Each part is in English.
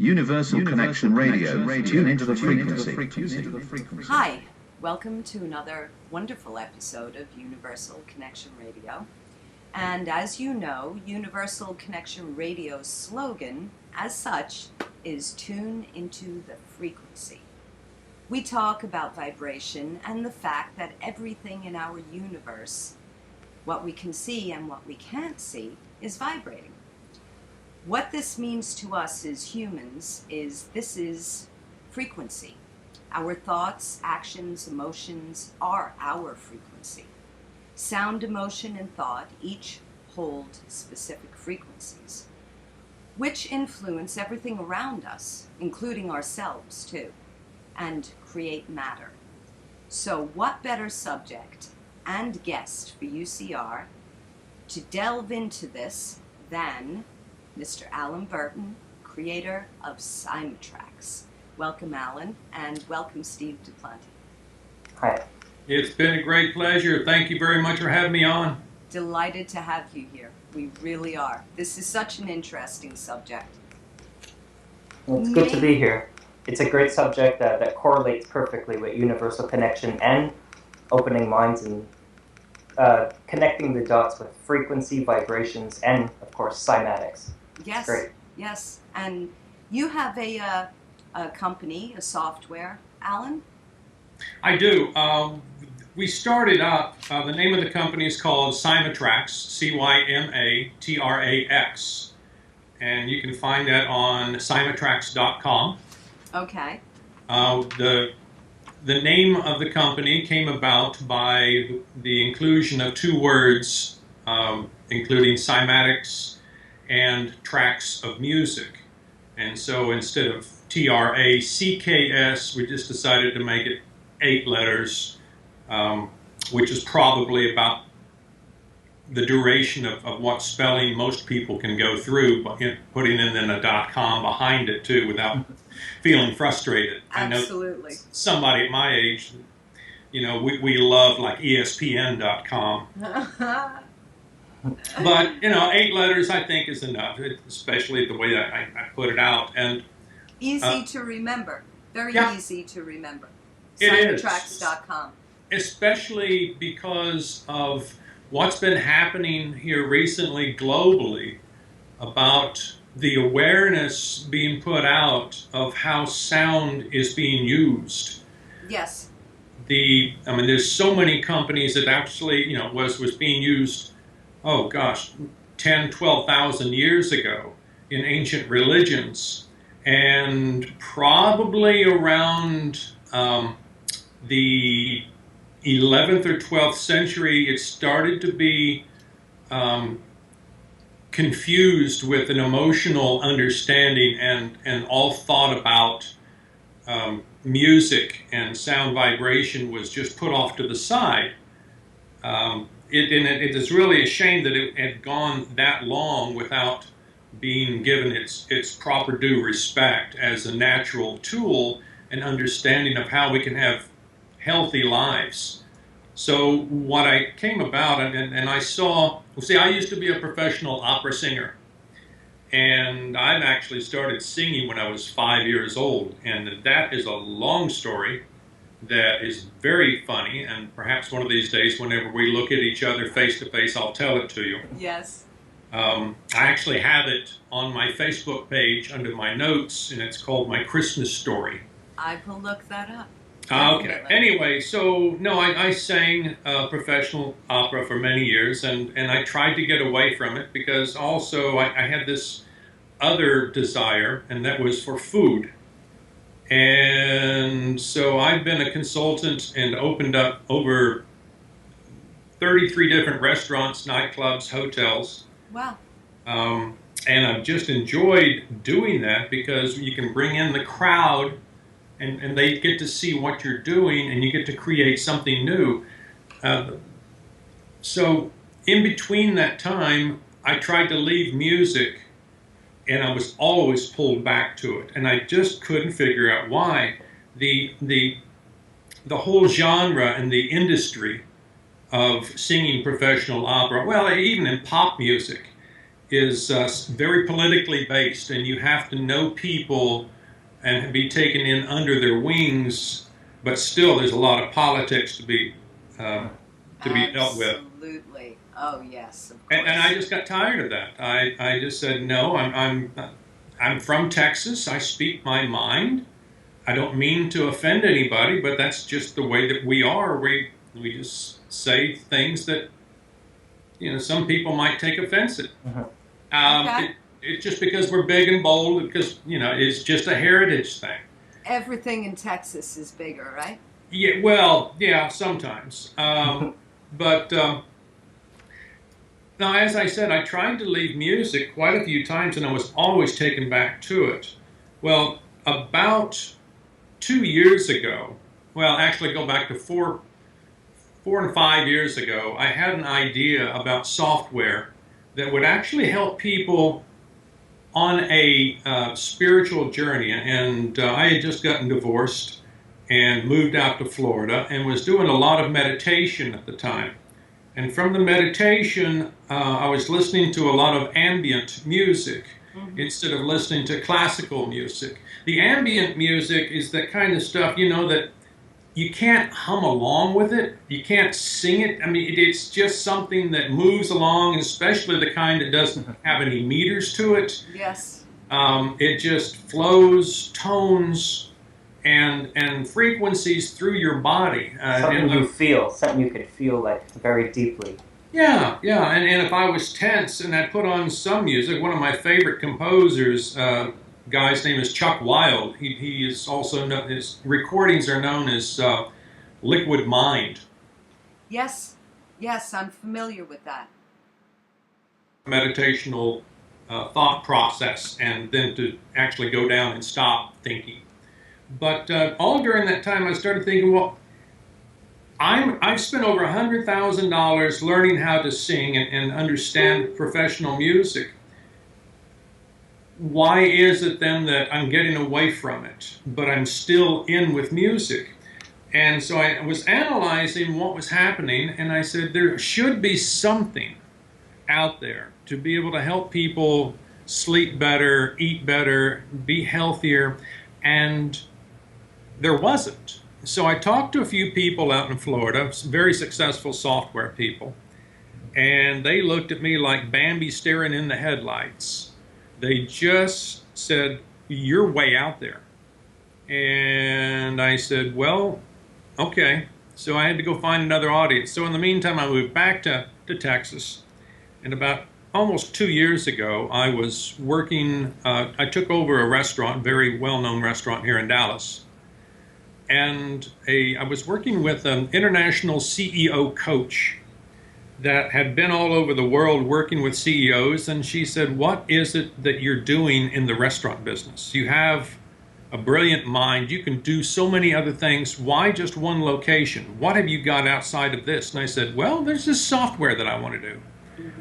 Universal Connection Radio. Tune into the frequency. Hi, welcome to another wonderful episode of Universal Connection Radio. And as you know, Universal Connection Radio's slogan, as such, is tune into the frequency. We talk about vibration and the fact that everything in our universe, what we can see and what we can't see, is vibrating. What this means to us as humans is this is frequency. Our thoughts, actions, emotions are our frequency. Sound, emotion, and thought each hold specific frequencies, which influence everything around us, including ourselves too, and create matter. So what better subject and guest for UCR to delve into this than Mr. Alan Burton, creator of Cymatrax. Welcome, Alan, and welcome, Steve Duplanty. Hi. It's been a great pleasure. Thank you very much for having me on. Delighted to have you here. We really are. This is such an interesting subject. Well, it's good to be here. It's a great subject that correlates perfectly with universal connection and opening minds and connecting the dots with frequency, vibrations, and, of course, cymatics. Yes, great. Yes. And you have a company, a software, Alan? I do. We started up, the name of the company is called Cymatrax, Cymatrax, and you can find that on cymatrax.com. Okay. The name of the company came about by the inclusion of two words, including cymatics and tracks of music. And so instead of TRACKS, we just decided to make it 8 letters, which is probably about the duration of what spelling most people can go through, putting in then a .com behind it too without feeling frustrated. Absolutely. I know somebody at my age, we love like ESPN.com. But, 8 letters I think is enough, especially the way that I put it out. And easy to remember. Very easy to remember. It is. Cymatrax.com. Especially because of what's been happening here recently globally about the awareness being put out of how sound is being used. Yes. There's so many companies that actually, was being used, 10, 12,000 years ago in ancient religions. And probably around the 11th or 12th century, it started to be confused with an emotional understanding and all thought about music and sound vibration was just put off to the side. It is really a shame that it had gone that long without being given its proper due respect as a natural tool and understanding of how we can have healthy lives. So what I came about, and I saw, I used to be a professional opera singer, and I actually started singing when I was 5 years old, and that is a long story that is very funny, and perhaps one of these days, whenever we look at each other face to face, I'll tell it to you. Yes. I actually have it on my Facebook page under my notes, and it's called My Christmas Story. I will look that up. Okay. Anyway, so no, I sang professional opera for many years, and I tried to get away from it because also I had this other desire, and that was for food. And so I've been a consultant and opened up over 33 different restaurants, nightclubs, hotels. Wow. And I've just enjoyed doing that because you can bring in the crowd and they get to see what you're doing and you get to create something new. So in between that time, I tried to leave music and I was always pulled back to it. And I just couldn't figure out why. The whole genre and the industry of singing professional opera, well, even in pop music, is very politically based, and you have to know people and be taken in under their wings. But still, there's a lot of politics to be dealt with. Absolutely. Oh yes, of course. And I just got tired of that. I just said no. I'm from Texas. I speak my mind. I don't mean to offend anybody, but that's just the way that we are. We just say things that some people might take offense at. Okay. It's just because we're big and bold, because it's just a heritage thing. Everything in Texas is bigger, right? Yeah, well, yeah, sometimes. But now, as I said, I tried to leave music quite a few times, and I was always taken back to it. Well, about 2 years ago, well, actually go back to 4 and 5 years ago, I had an idea about software that would actually help people on a spiritual journey. And I had just gotten divorced and moved out to Florida and was doing a lot of meditation at the time. And from the meditation, I was listening to a lot of ambient music instead of listening to classical music. The ambient music is that kind of stuff, that you can't hum along with it. You can't sing it. I mean, it's just something that moves along, especially the kind that doesn't have any meters to it. Yes. It just flows, tones, and frequencies through your body. Something you could feel like very deeply. Yeah. And if I was tense and I put on some music, one of my favorite composers, guy's name is Chuck Wilde. He is also known, his recordings are known as Liquid Mind. Yes, I'm familiar with that. Meditational thought process, and then to actually go down and stop thinking. But all during that time, I started thinking, well, I've spent over $100,000 learning how to sing and understand professional music. Why is it then that I'm getting away from it, but I'm still in with music? And so I was analyzing what was happening, and I said there should be something out there to be able to help people sleep better, eat better, be healthier, and there wasn't. So I talked to a few people out in Florida, very successful software people, and they looked at me like Bambi staring in the headlights. They just said, "You're way out there." And I said, well, okay. So I had to go find another audience. So in the meantime, I moved back to Texas. And about almost 2 years ago, I was working, I took over a restaurant, very well-known restaurant here in Dallas. And I was working with an international CEO coach that had been all over the world working with CEOs, and she said, what is it that you're doing in the restaurant business? You have a brilliant mind. You can do so many other things. Why just one location? What have you got outside of this? And I said, well, there's this software that I want to do.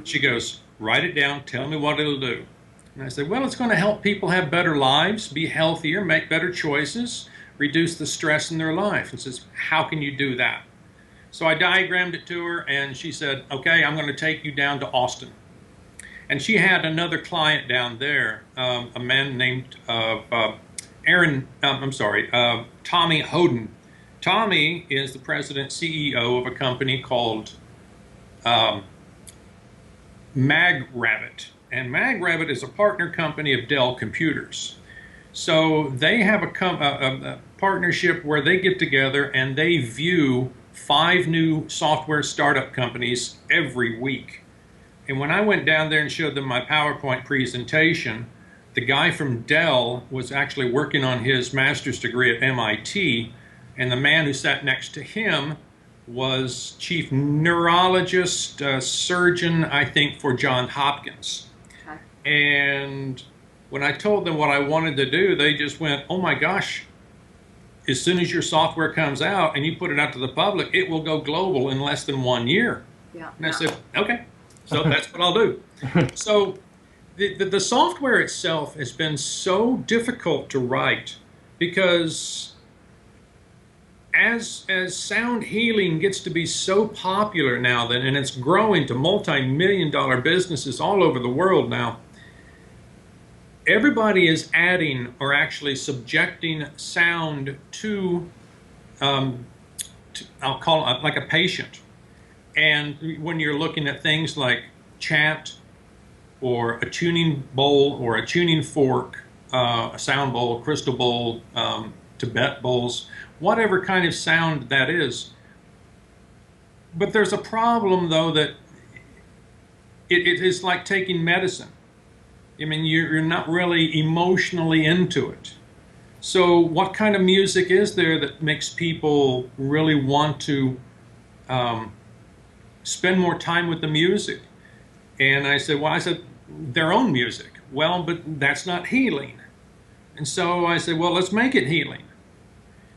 She goes, write it down. Tell me what it'll do. And I said, well, it's going to help people have better lives, be healthier, make better choices, reduce the stress in their life. And says, how can you do that? So I diagrammed it to her, and she said, okay, I'm going to take you down to Austin. And she had another client down there, a man named Tommy Hoden. Tommy is the president CEO of a company called MagRabbit. And MagRabbit is a partner company of Dell Computers. So they have a partnership where they get together and they view 5 new software startup companies every week. And when I went down there and showed them my PowerPoint presentation, the guy from Dell was actually working on his master's degree at MIT, and the man who sat next to him was chief neurologist, surgeon, I think, for Johns Hopkins. Okay. And when I told them what I wanted to do, they just went, oh my gosh, as soon as your software comes out and you put it out to the public, it will go global in less than 1 year. Yeah. And I said, okay, so that's what I'll do. So the software itself has been so difficult to write because as sound healing gets to be so popular now, then, and it's growing to multi-million-dollar businesses all over the world now, everybody is adding or actually subjecting sound to, I'll call it like a patient. And when you're looking at things like chant or a tuning bowl or a tuning fork, a sound bowl, a crystal bowl, Tibet bowls, whatever kind of sound that is. But there's a problem, though, that it is like taking medicine. I mean, you're not really emotionally into it. So what kind of music is there that makes people really want to spend more time with the music? And I said, their own music. Well, but that's not healing. And so I said, well, let's make it healing.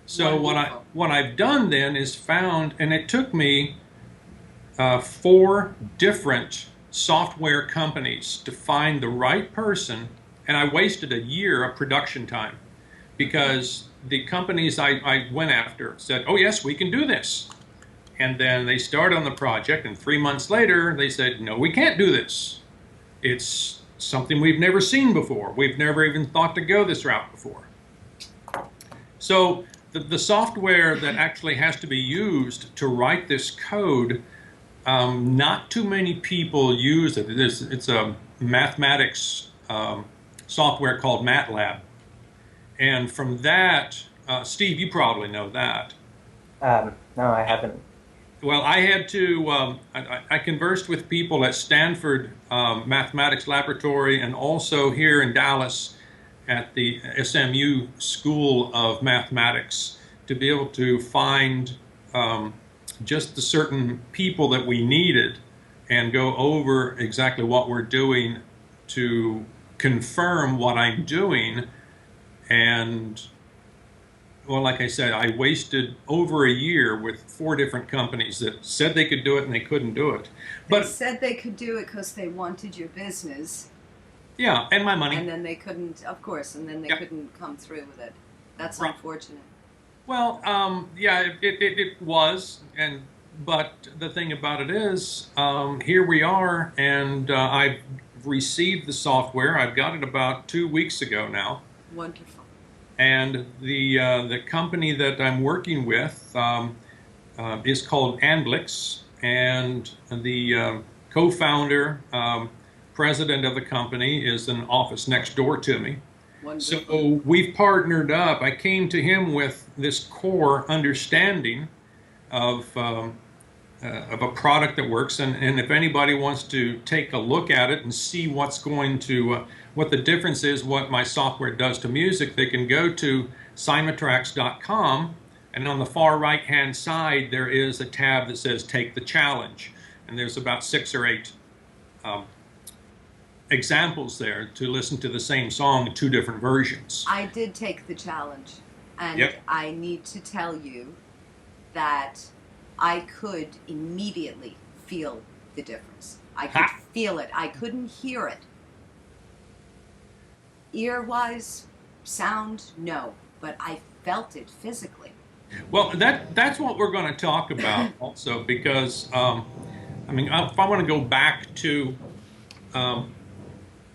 So what I've done then is found, and it took me 4 different software companies to find the right person, and I wasted a year of production time because the companies I went after said, oh yes, we can do this. And then they started on the project, and 3 months later they said, no, we can't do this. It's something we've never seen before. We've never even thought to go this route before. So the software that actually has to be used to write this code, not too many people use it. It's a mathematics software called MATLAB. And from that, Steve, you probably know that. No, I haven't. Well, I had to, I conversed with people at Stanford Mathematics Laboratory and also here in Dallas at the SMU School of Mathematics to be able to find just the certain people that we needed and go over exactly what we're doing to confirm what I'm doing. And well, like I said, I wasted over a year with 4 different companies that said they could do it and they couldn't do it. But they said they could do it because they wanted your business. Yeah, and my money. And then they couldn't, of course, and then they couldn't come through with it. That's right. Unfortunate. Well, yeah, it was, but the thing about it is, here we are, and I've received the software. I've got it about 2 weeks ago now. Wonderful. And the company that I'm working with is called Andlix, and the co-founder, president of the company is an office next door to me. Wonderful. So we've partnered up. I came to him with this core understanding of a product that works, and if anybody wants to take a look at it and see what's going to, what the difference is, what my software does to music, they can go to Cymatrax.com, and on the far right-hand side there is a tab that says Take the Challenge, and there's about 6 or 8 examples there to listen to the same song in 2 different versions. I did take the challenge, and Yep. I need to tell you that I could immediately feel the difference. I could feel it. I couldn't hear it. Ear-wise, sound, no, but I felt it physically. Well, that's what we're going to talk about also, because I mean, if I want to go back to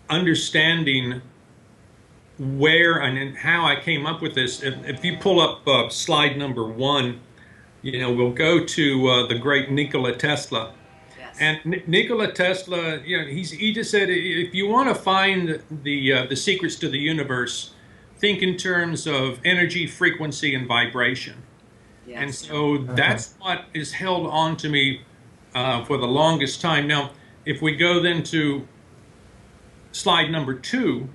understanding where and how I came up with this, if you pull up slide number 1, you know, we'll go to the great Nikola Tesla. Yes. And Nikola Tesla, you know, he just said, if you want to find the secrets to the universe, think in terms of energy, frequency, and vibration. Yes. And so that's what is held on to me for the longest time. Now, if we go then to slide number 2,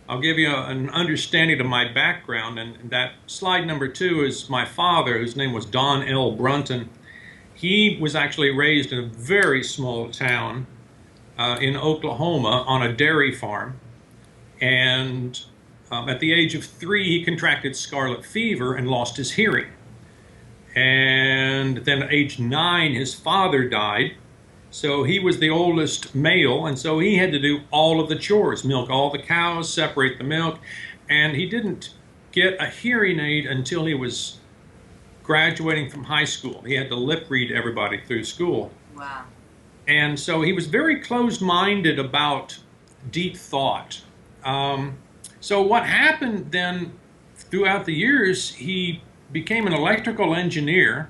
I'll give you an understanding of my background, and that slide number 2 is my father, whose name was Don L. Brunton. He was actually raised in a very small town in Oklahoma on a dairy farm, and at the age of 3 he contracted scarlet fever and lost his hearing. And then at age 9 his father died. So he was the oldest male, and so he had to do all of the chores, milk all the cows, separate the milk, and he didn't get a hearing aid until he was graduating from high school. He had to lip read everybody through school. Wow. And so he was very closed-minded about deep thought. So what happened then throughout the years, he became an electrical engineer,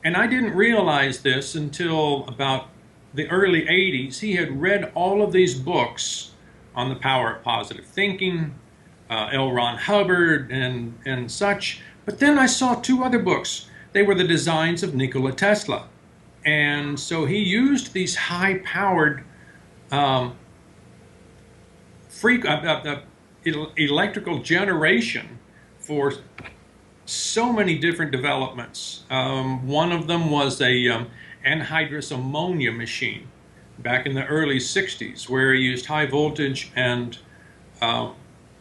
and I didn't realize this until about the early 80s. He had read all of these books on the power of positive thinking, L. Ron Hubbard and such. But then I saw two other books. They were the designs of Nikola Tesla. And so he used these high-powered electrical generation for so many different developments. One of them was a anhydrous ammonia machine back in the early 60s, where he used high voltage and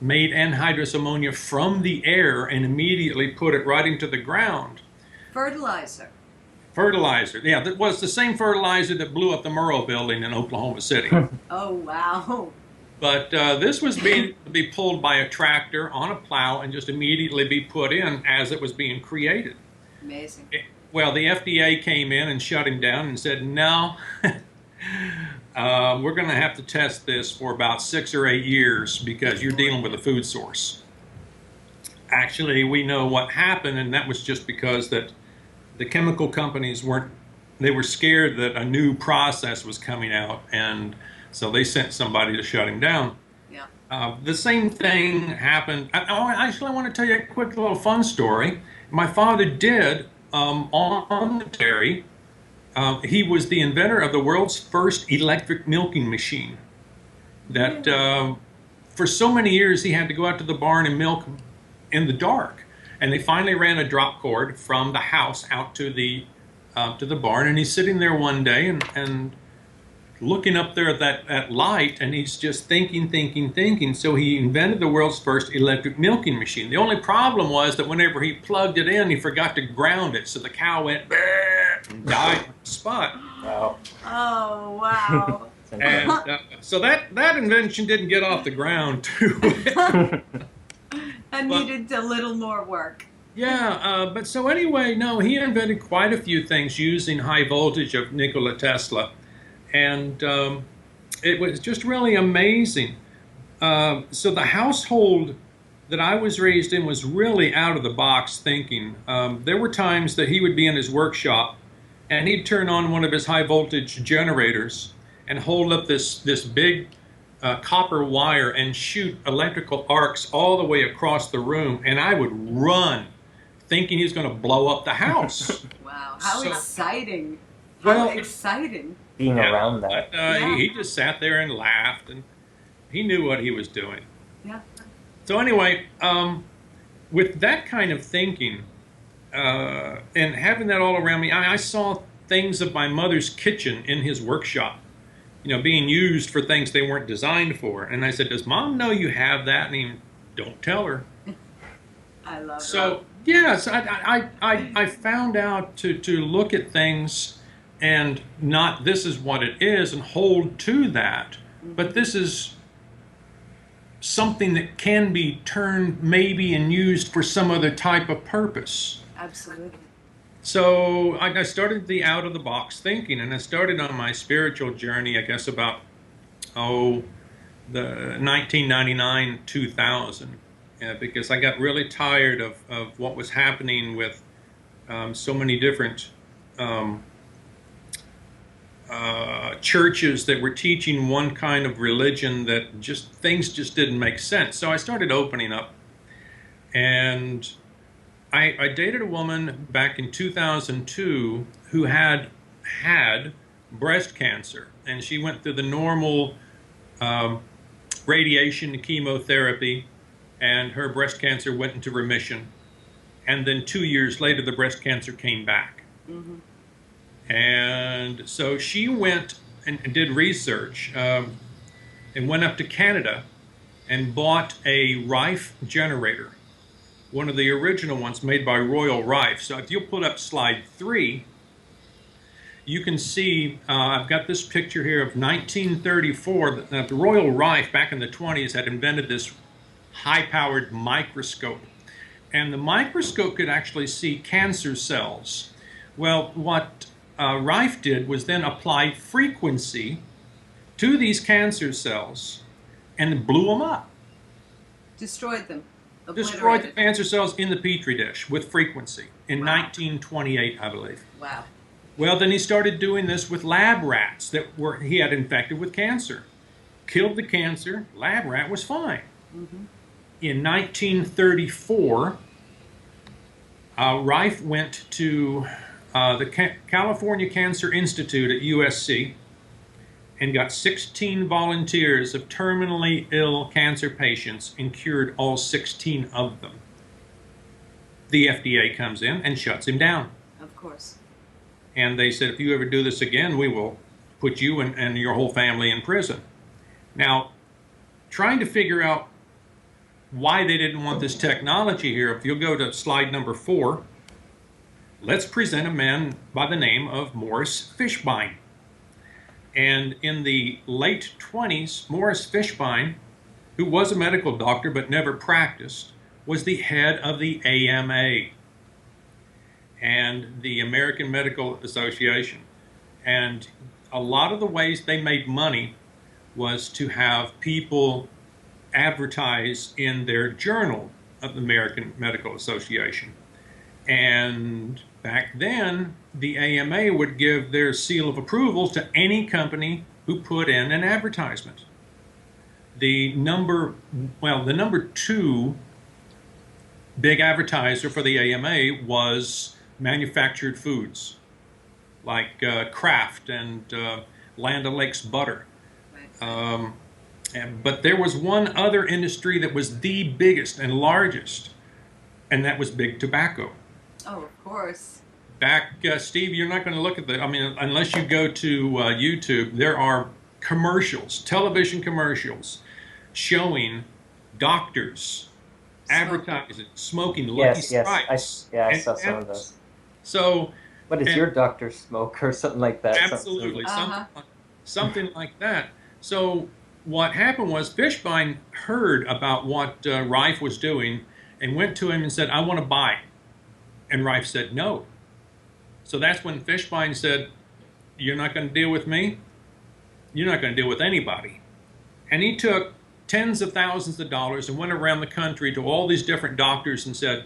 made anhydrous ammonia from the air and immediately put it right into the ground. Fertilizer. Fertilizer. Yeah, that was the same fertilizer that blew up the Murrow building in Oklahoma City. Oh, wow. But this was being to be pulled by a tractor on a plow and just immediately be put in as it was being created. Amazing. Well, the FDA came in and shut him down and said, no, we're going to have to test this for about 6 or 8 years because you're dealing with a food source. Actually, we know what happened, and that was just because that the chemical companies were scared that a new process was coming out, and so they sent somebody to shut him down. Yeah. The same thing happened. I want to tell you a quick little fun story. My father did on the dairy. He was the inventor of the world's first electric milking machine. That for so many years he had to go out to the barn and milk in the dark. And they finally ran a drop cord from the house out to the barn. And he's sitting there one day and looking up there at that light, and he's just thinking. So he invented the world's first electric milking machine. The only problem was that whenever he plugged it in, he forgot to ground it. So the cow went and died on the spot. Wow. Oh, wow. And so that invention didn't get off the ground too well. And needed a little more work. Yeah, but so anyway, no, he invented quite a few things using high voltage of Nikola Tesla. And it was just really amazing. So the household that I was raised in was really out of the box thinking. There were times that he would be in his workshop and he'd turn on one of his high voltage generators and hold up this big copper wire and shoot electrical arcs all the way across the room, and I would run thinking he was going to blow up the house. Wow, how exciting. Well, How exciting. Being around that. But, he just sat there and laughed, and he knew what he was doing. Yeah. So anyway, with that kind of thinking and having that all around me, I saw things of my mother's kitchen in his workshop, being used for things they weren't designed for. And I said, does Mom know you have that? And he, don't tell her. I love that. So, yes, I found out to look at things and not this is what it is and hold to that, but this is something that can be turned maybe and used for some other type of purpose. Absolutely. So I started the out-of-the-box thinking, and I started on my spiritual journey, I guess, about, the 1999-2000, because I got really tired of what was happening with so many different churches that were teaching one kind of religion that things just didn't make sense. So I started opening up, and I dated a woman back in 2002 who had breast cancer, and she went through the normal radiation and chemotherapy, and her breast cancer went into remission. And then 2 years later, the breast cancer came back. Mm-hmm. And so she went and did research and went up to Canada and bought a Rife generator, one of the original ones made by Royal Rife. So if you'll put up slide 3, you can see I've got this picture here of 1934. The Royal Rife back in the 20s had invented this high-powered microscope. and the microscope could actually see cancer cells. Well, what Rife did was then apply frequency to these cancer cells and blew them up. Destroyed them. Destroyed the Obliterated. cancer cells in the petri dish with frequency in 1928, I believe. Wow. Well, then he started doing this with lab rats that he had infected with cancer. Killed the cancer, lab rat was fine. In 1934, Rife went to the California Cancer Institute at USC and got 16 volunteers of terminally ill cancer patients and cured all 16 of them. The FDA comes in and shuts him down. Of course. And they said, if you ever do this again, we will put you and your whole family in prison. Now, trying to figure out why they didn't want this technology here, if you'll go to slide number 4, let's present a man by the name of Morris Fishbein. And in the late 20s, Morris Fishbein, who was a medical doctor but never practiced, was the head of the AMA and the American Medical Association. And a lot of the ways they made money was to have people advertise in their journal of the American Medical Association. And back then, the AMA would give their seal of approval to any company who put in an advertisement. The number 2 big advertiser for the AMA was manufactured foods, like Kraft and Land O'Lakes butter. But there was one other industry that was the biggest and largest, and that was big tobacco. Oh, of course. Back, Steve, you're not going to look at unless you go to YouTube, there are commercials, television commercials, showing doctors advertising, smoking Lucky Strikes. I saw some of those. So, what is your doctor smoke or something like that? Absolutely, something like that. So what happened was Fishbein heard about what Rife was doing and went to him and said, I want to buy. And Rife said no. So that's when Fishbein said, you're not going to deal with me? You're not going to deal with anybody. And he took tens of thousands of dollars and went around the country to all these different doctors and said,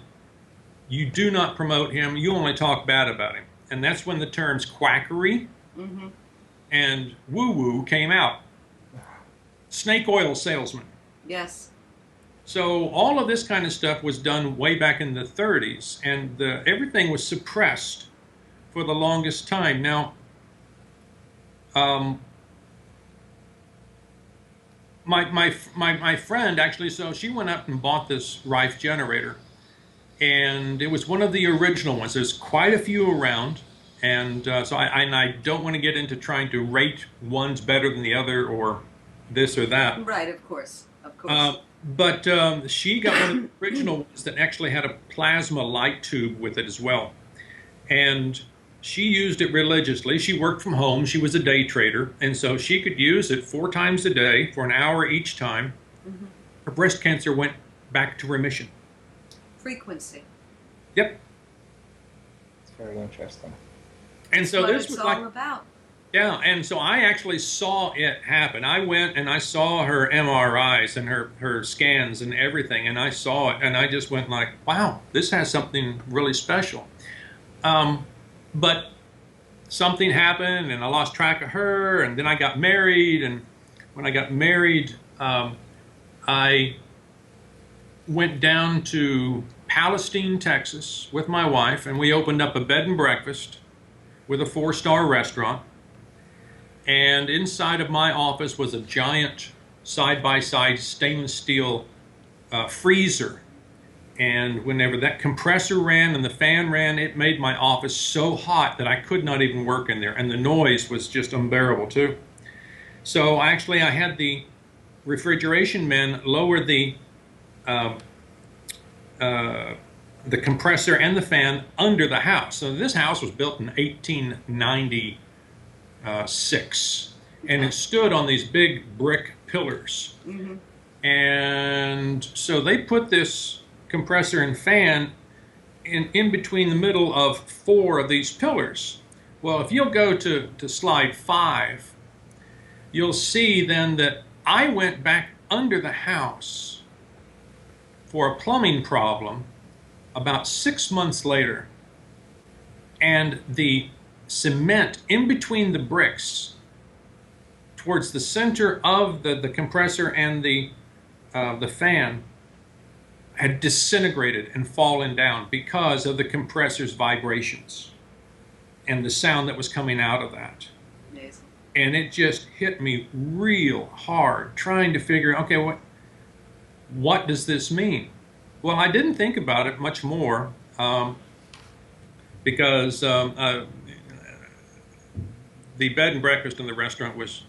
you do not promote him, you only talk bad about him. And that's when the terms quackery and woo-woo came out. Snake oil salesman. Yes. So all of this kind of stuff was done way back in the 30s, and everything was suppressed for the longest time. Now, my friend actually, so she went up and bought this Rife generator, and it was one of the original ones. There's quite a few around, and so I don't want to get into trying to rate one's better than the other or this or that. Right, of course, of course. But she got one of the original ones that actually had a plasma light tube with it as well. And she used it religiously. She worked from home. She was a day trader. And so she could use it 4 times a day for an hour each time. Her breast cancer went back to remission. Frequency. Yep. It's very interesting. And so What this it's was all like, about. yeah, and so I actually saw it happen. I went and I saw her MRIs and her scans and everything, and I saw it, and I just went like, wow, this has something really special. But something happened, and I lost track of her, and then I got married, and when I got married, I went down to Palestine, Texas with my wife, and we opened up a bed and breakfast with a 4-star restaurant. And inside of my office was a giant side-by-side stainless steel freezer. And whenever that compressor ran and the fan ran, it made my office so hot that I could not even work in there. And the noise was just unbearable too. So actually I had the refrigeration men lower the compressor and the fan under the house. So this house was built in 1896, and it stood on these big brick pillars. And so they put this compressor and fan in between the middle of 4 of these pillars. Well, if you'll go to slide 5, you'll see then that I went back under the house for a plumbing problem about 6 months later, and the cement in between the bricks towards the center of the compressor and the fan had disintegrated and fallen down because of the compressor's vibrations and the sound that was coming out of that. Amazing. And it just hit me real hard trying to figure, okay, what does this mean? Well, I didn't think about it much more because the bed and breakfast in the restaurant was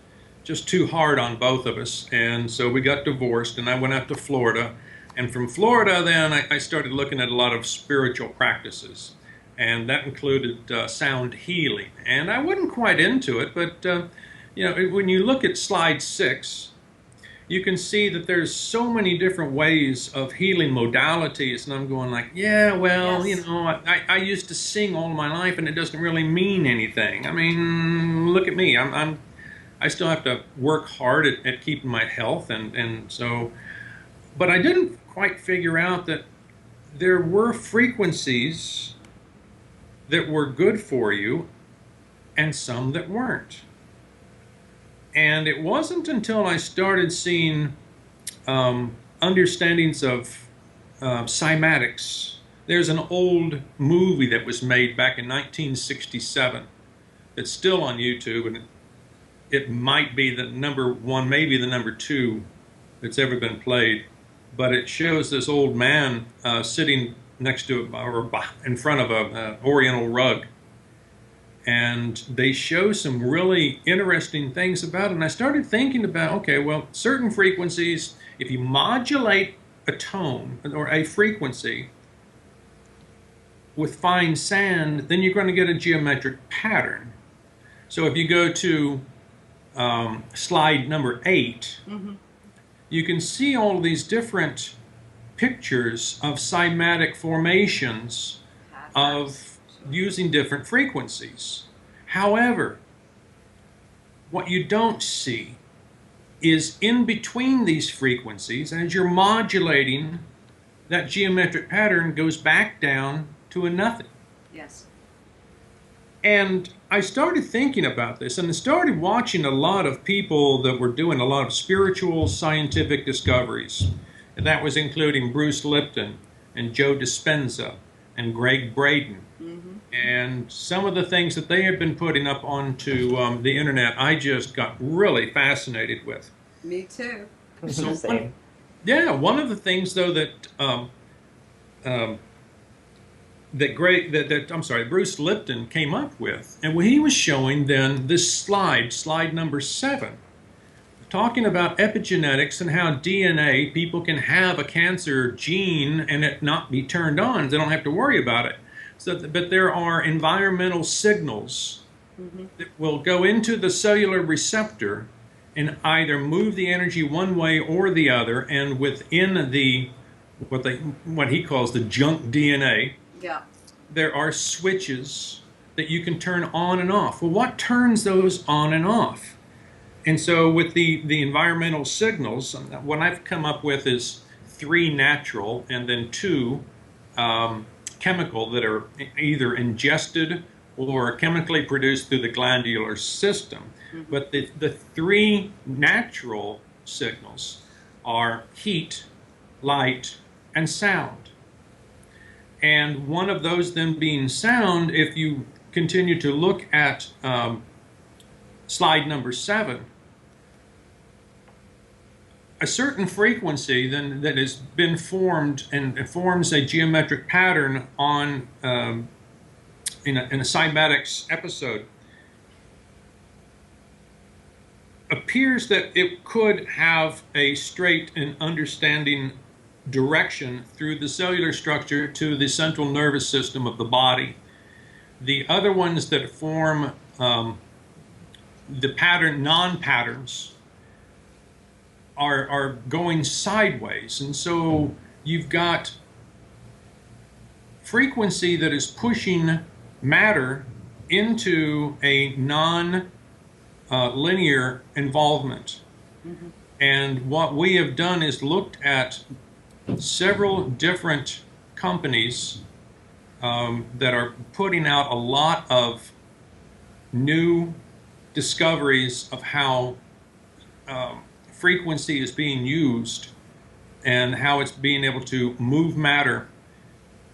just too hard on both of us, and so we got divorced, and I went out to Florida. And from Florida, then I started looking at a lot of spiritual practices, and that included sound healing. And I wasn't quite into it, but you know, when you look at slide 6, you can see that there's so many different ways of healing modalities, and I'm going like, yeah, well, Yes. you know, I used to sing all my life, and it doesn't really mean anything. I mean, look at me. I still have to work hard at keeping my health, and so, but I didn't quite figure out that there were frequencies that were good for you and some that weren't. And it wasn't until I started seeing understandings of cymatics. There's an old movie that was made back in 1967 that's still on YouTube, and it might be the number 1, maybe the number 2 that's ever been played. But it shows this old man sitting next to or in front of an oriental rug. And they show some really interesting things about it. And I started thinking about, okay, well, certain frequencies, if you modulate a tone or a frequency with fine sand, then you're going to get a geometric pattern. So if you go to slide number 8, you can see all of these different pictures of cymatic formations of using different frequencies. However, what you don't see is in between these frequencies, as you're modulating, that geometric pattern goes back down to a nothing. Yes. And I started thinking about this, and I started watching a lot of people that were doing a lot of spiritual scientific discoveries. And that was including Bruce Lipton and Joe Dispenza and Greg Braden. And some of the things that they have been putting up onto the internet, I just got really fascinated with. Me too. So Same. one of the things though that Bruce Lipton came up with, and when he was showing then this slide number 7, talking about epigenetics and how DNA, people can have a cancer gene and it not be turned on. They don't have to worry about it. But there are environmental signals that will go into the cellular receptor and either move the energy one way or the other, and within the what he calls the junk DNA, Yeah. there are switches that you can turn on and off. Well, what turns those on and off? And so with the environmental signals, what I've come up with is 3 natural and then 2 chemical that are either ingested or chemically produced through the glandular system. But the 3 natural signals are heat, light, and sound. And one of those then being sound, if you continue to look at slide number 7, a certain frequency then that has been formed and it forms a geometric pattern on in a cymatics episode appears that it could have a straight and understanding direction through the cellular structure to the central nervous system of the body. The other ones that form the pattern, non-patterns, are going sideways, and so you've got frequency that is pushing matter into a non-linear involvement. Mm-hmm. And what we have done is looked at several different companies that are putting out a lot of new discoveries of how frequency is being used and how it's being able to move matter.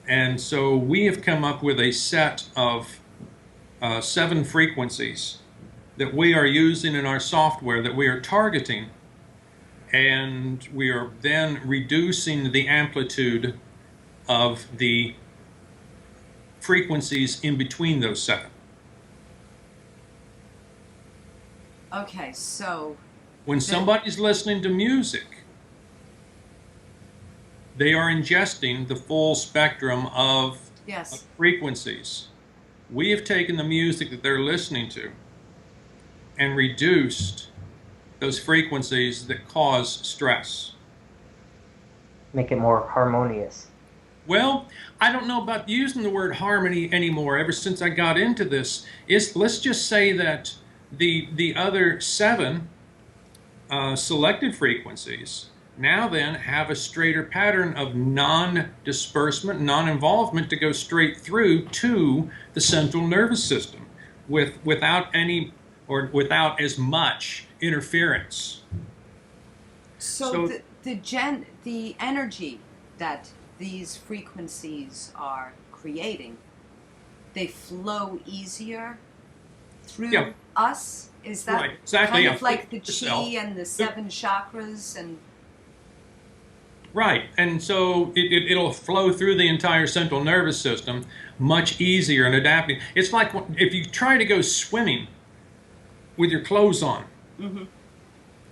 And so we have come up with a set of 7 frequencies that we are using in our software that we are targeting, and we are then reducing the amplitude of the frequencies in between those 7. Okay, so When somebody's listening to music, they are ingesting the full spectrum of yes, frequencies. We have taken the music that they're listening to and reduced those frequencies that cause stress. Make it more harmonious. Well, I don't know about using the word harmony anymore ever since I got into this. Let's just say that the other 7 selected frequencies now then have a straighter pattern of non-disbursement, non-involvement to go straight through to the central nervous system without any or without as much interference. so the energy that these frequencies are creating, they flow easier through us? Is that Right, exactly, kind yeah. of like the Yourself. chi and the 7 chakras and Right, and so it'll flow through the entire central nervous system much easier and adapting. It's like if you try to go swimming with your clothes on. mm-hmm.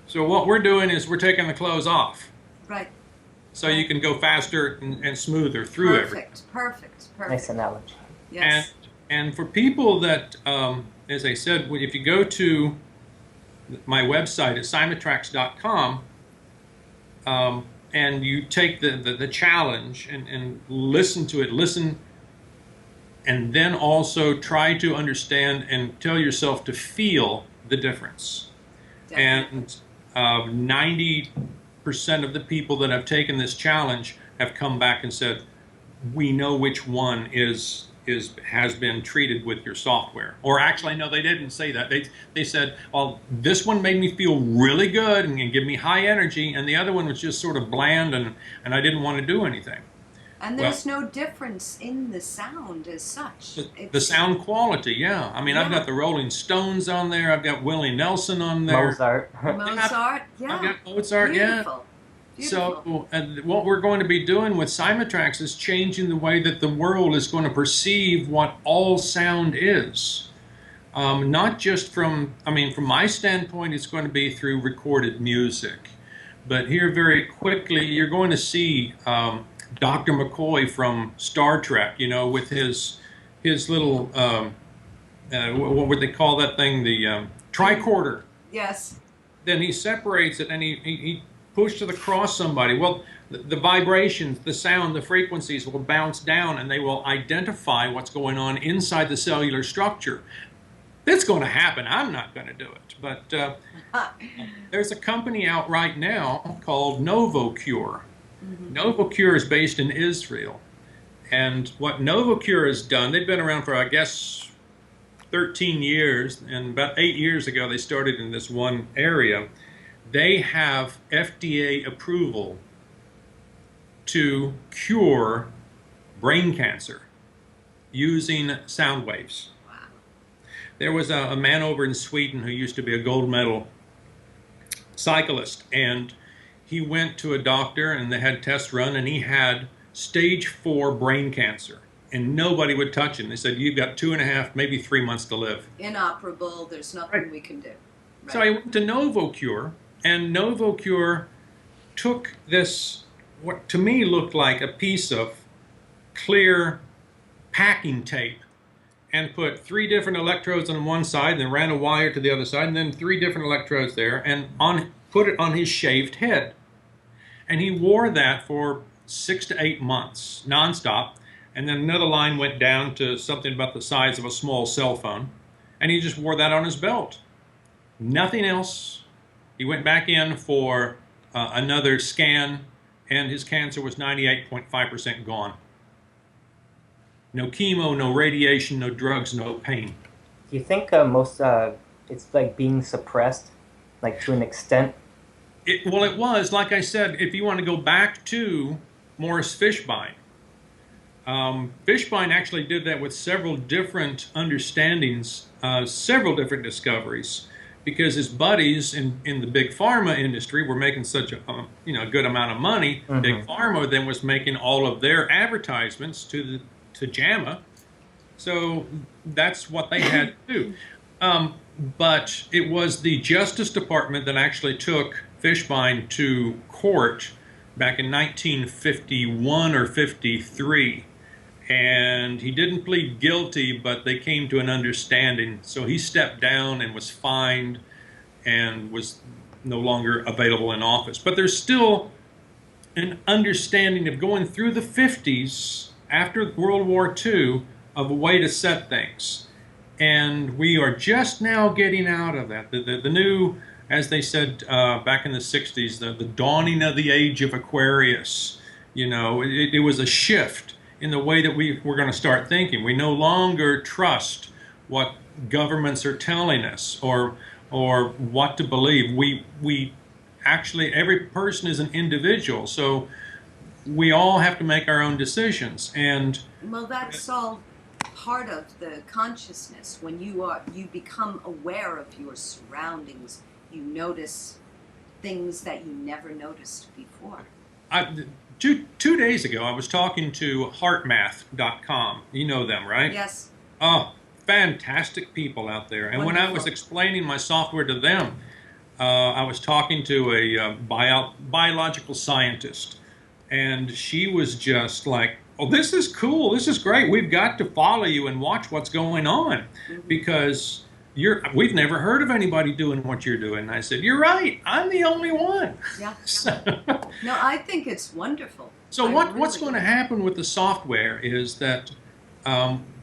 So what we're doing is we're taking the clothes off, Right. so you can go faster and smoother through everything. Perfect. Nice analogy. Yes. And for people that, as I said, if you go to my website at simatrax.com, and you take the challenge and listen to it, and then also try to understand and tell yourself to feel the difference. Definitely. And 90% of the people that have taken this challenge have come back and said, we know which one has been treated with your software. Or actually, no, they didn't say that. They said, well, this one made me feel really good and give me high energy, and the other one was just sort of bland and I didn't want to do anything. And there's no difference in the sound as such. The sound quality, yeah. I mean, I've got the Rolling Stones on there. I've got Willie Nelson on there. Mozart. Mozart, yeah. I've got Mozart, Beautiful. So what we're going to be doing with Simatrax is changing the way that the world is going to perceive what all sound is. Not just from my standpoint, it's going to be through recorded music. But here very quickly, you're going to see Dr. McCoy from Star Trek, with his little, what would they call that thing, the tricorder. Yes. Then he separates it and he pushes it across somebody. Well, the vibrations, the sound, the frequencies will bounce down and they will identify what's going on inside the cellular structure. It's going to happen. I'm not going to do it. But there's a company out right now called NovoCure. Mm-hmm. NovoCure is based in Israel. And what NovoCure has done, they've been around for, I guess, 13 years. And about 8 years ago, they started in this one area. They have FDA approval to cure brain cancer using sound waves. Wow. There was a man over in Sweden who used to be a gold medal cyclist, and he went to a doctor and they had tests run, and he had stage 4 brain cancer, and nobody would touch him. They said, you've got 2.5, maybe 3 months to live. Inoperable, there's nothing we can do. Right. So I went to NovoCure, and NovoCure took this, what to me looked like a piece of clear packing tape, and put 3 different electrodes on one side, and then ran a wire to the other side, and then 3 different electrodes there, and put it on his shaved head. And he wore that for 6 to 8 months, nonstop. And then another line went down to something about the size of a small cell phone. And he just wore that on his belt. Nothing else. He went back in for another scan, and his cancer was 98.5% gone. No chemo, no radiation, no drugs, no pain. Do you think it's like being suppressed, like to an extent? Well, it was, like I said, if you want to go back to Morris Fishbein, Fishbein actually did that with several different understandings, several different discoveries, because his buddies in the big pharma industry were making such a good amount of money. Mm-hmm. Big pharma then was making all of their advertisements to JAMA, so that's what they had to do. But it was the Justice Department that actually took Fishbein to court back in 1951 or 53. And he didn't plead guilty, but they came to an understanding. So he stepped down and was fined and was no longer available in office. But there's still an understanding of going through the 50s, after World War II, of a way to set things. And we are just now getting out of that. The new, as they said back in the 60s, the dawning of the age of Aquarius. It was a shift in the way that we're going to start thinking. We no longer trust what governments are telling us or what to believe. We actually, every person is an individual, so we all have to make our own decisions. And well, that's all part of the consciousness. When you become aware of your surroundings, you notice things that you never noticed before. Two days ago, I was talking to heartmath.com. You know them, right? Yes. Oh, fantastic people out there. And Wonderful. when I was explaining my software to them, I was talking to a biological scientist, and she was just like, "Oh, this is cool. This is great. We've got to follow you and watch what's going on, because we've never heard of anybody doing what you're doing." And I said, "You're right. I'm the only one." Yeah. So, No, I think it's wonderful. so what's going to happen with the software is that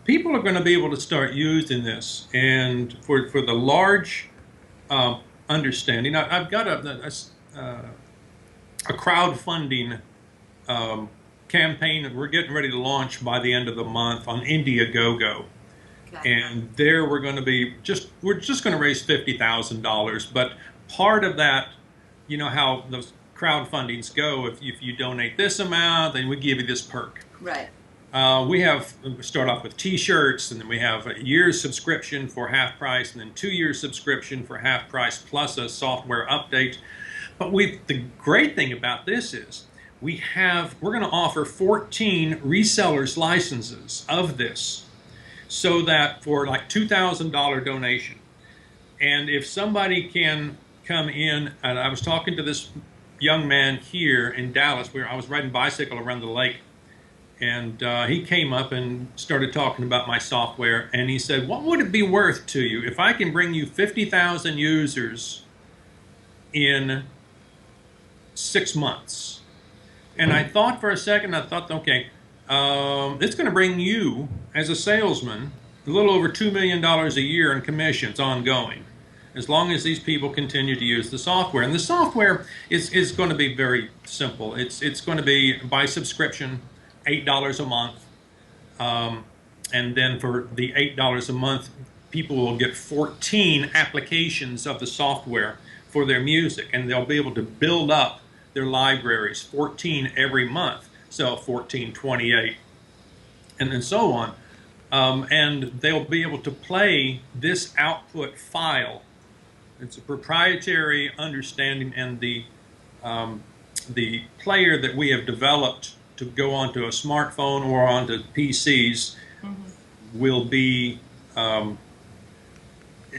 people are going to be able to start using this, and for the large understanding, I've got a crowdfunding campaign that we're getting ready to launch by the end of the month on Indiegogo. Okay. And there we're going to be we're just going to raise $50,000, but part of that, you know how those crowdfundings go, if you donate this amount, then we give you this perk. Right. We start off with t-shirts, and then we have a year's subscription for half price, and then 2 years subscription for half price plus a software update. But the great thing about this is we're going to offer 14 resellers licenses of this, so that for like $2,000 donation, and if somebody can come in, and I was talking to this young man here in Dallas, where I was riding a bicycle around the lake, and he came up and started talking about my software, and he said, "What would it be worth to you if I can bring you 50,000 users in 6 months?" And I thought for a second, okay, it's going to bring you, as a salesman, a little over $2 million a year in commissions ongoing, as long as these people continue to use the software. And the software is going to be very simple. It's going to be by subscription, $8 a month. And then for the $8 a month, people will get 14 applications of the software for their music, and they'll be able to build up their libraries, 14 every month. So 14, 28, and then so on. And they'll be able to play this output file. It's a proprietary understanding, and the player that we have developed to go onto a smartphone or onto PCs will be,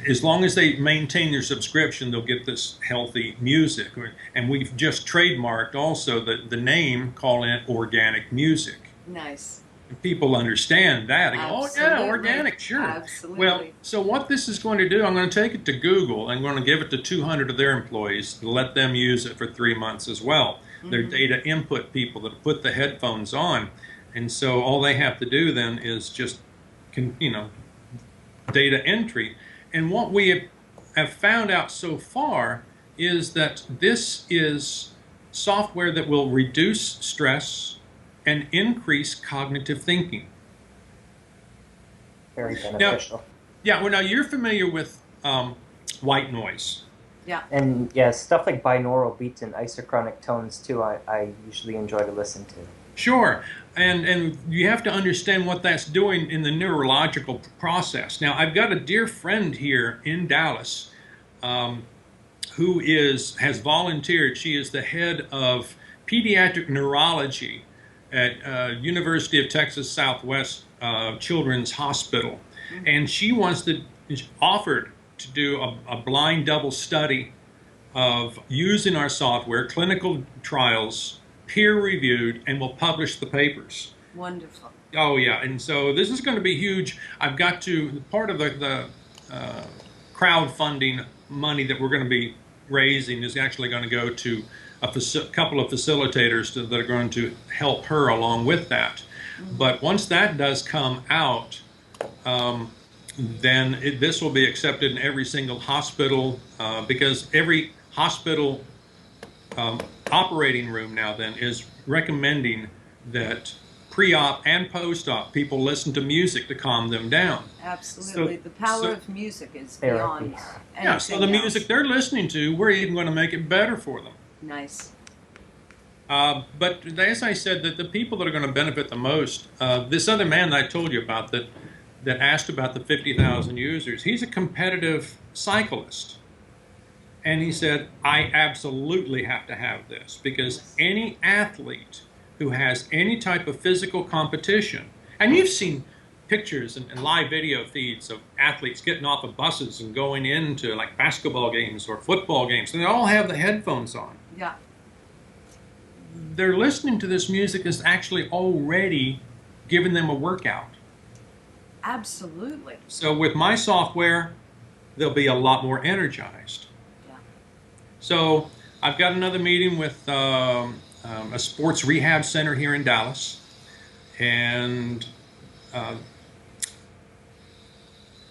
as long as they maintain their subscription, they'll get this healthy music. And we've just trademarked also the name, calling it organic music. Nice. And people understand that. They go, "Oh yeah, organic, sure." Absolutely. Well, so what this is going to do, I'm going to take it to Google. I'm going to give it to 200 of their employees to let them use it for 3 months as well. They're data input people that put the headphones on. And so all they have to do then is just, data entry. And what we have found out so far is that this is software that will reduce stress and increase cognitive thinking. Very beneficial. Now you're familiar with white noise. Yeah. And yeah, stuff like binaural beats and isochronic tones too, I usually enjoy to listen to. Sure, and you have to understand what that's doing in the neurological process. Now, I've got a dear friend here in Dallas who has volunteered. She is the head of pediatric neurology at University of Texas Southwest Children's Hospital, and she offered to do a blind double study of using our software, clinical trials, peer-reviewed, and will publish the papers. Wonderful. Oh, yeah. And so this is going to be huge. I've got to, part of the crowdfunding money that we're going to be raising is actually going to go to a couple of facilitators that are going to help her along with that. But once that does come out, then this will be accepted in every single hospital because every hospital operating room now then is recommending that pre-op and post-op people listen to music to calm them down. Absolutely. The power of music is beyond anything Yeah, so the music they're listening to, we're even going to make it better for them. Nice. But as I said, that the people that are going to benefit the most, this other man that I told you about that asked about the 50,000 users, he's a competitive cyclist. And he said, I absolutely have to have this because any athlete who has any type of physical competition, and you've seen pictures and live video feeds of athletes getting off of buses and going into like basketball games or football games, and they all have the headphones on. Yeah. They're listening to this music is actually already giving them a workout. Absolutely. So with my software, they'll be a lot more energized. So I've got another meeting with a sports rehab center here in Dallas, and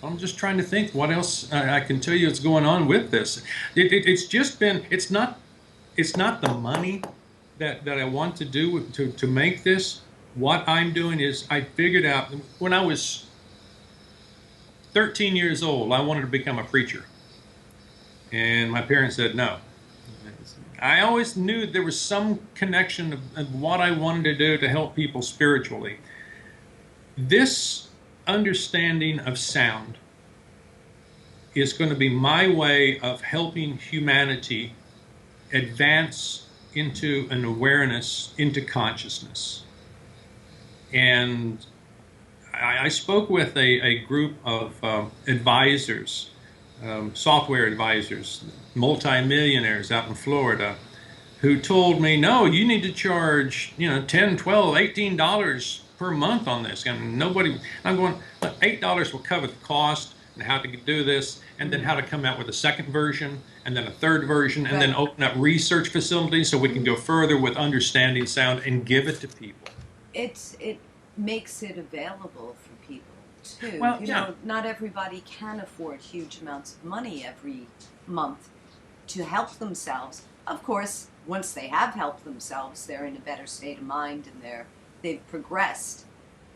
I'm just trying to think what else I can tell you is going on with this. It's just been, it's not the money that I want to do to make this. What I'm doing is I figured out when I was 13 years old, I wanted to become a preacher. And my parents said no. I always knew there was some connection of what I wanted to do to help people spiritually. This understanding of sound is going to be my way of helping humanity advance into an awareness, into consciousness. And I spoke with a group of advisors, software advisors, multimillionaires out in Florida, who told me, no, you need to charge, $10, $12, $18 per month on this. And I'm going, $8 will cover the cost and how to do this, and then how to come out with a second version, and then a third version, and then open up research facilities so we can go further with understanding sound and give it to people. It makes it available for people too. Well, you know, not everybody can afford huge amounts of money every month to help themselves. Of course, once they have helped themselves, they're in a better state of mind and they've progressed.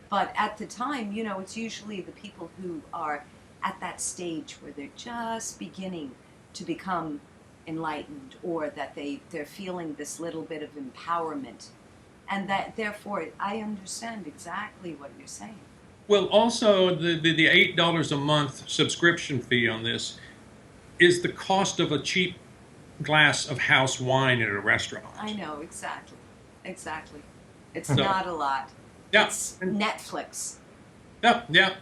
But at the time, it's usually the people who are at that stage where they're just beginning to become enlightened, or that they're feeling this little bit of empowerment. And that, therefore, I understand exactly what you're saying. Well, also, the $8 a month subscription fee on this is the cost of a cheap glass of house wine at a restaurant. I know, exactly. It's not a lot. Yeah. It's Netflix. Yeah.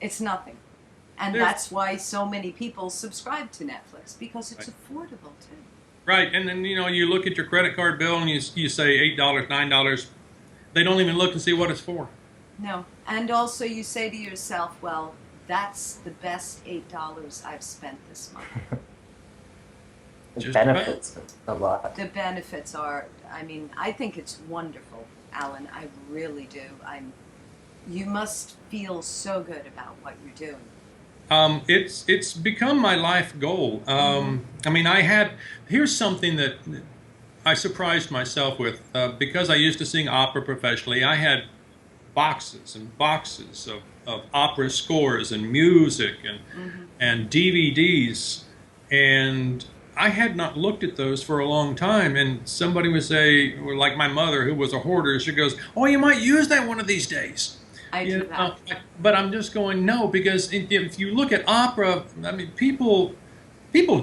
It's nothing. And that's why so many people subscribe to Netflix, because it's affordable too. Right, and then you look at your credit card bill and you say $8, $9. They don't even look and see what it's for. No, and also you say to yourself, well, that's the best $8 I've spent this month. The benefits a lot. The benefits are, I think it's wonderful. Alan. I really do. You must feel so good about what you're doing. It's become my life goal. I mean, here's something that I surprised myself with, because I used to sing opera professionally. I had boxes and boxes of opera scores and music and DVDs, and I had not looked at those for a long time. And somebody would say, or like my mother, who was a hoarder, she goes, "Oh, you might use that one of these days." I do that. But I'm just going, no, because if you look at opera, I mean, people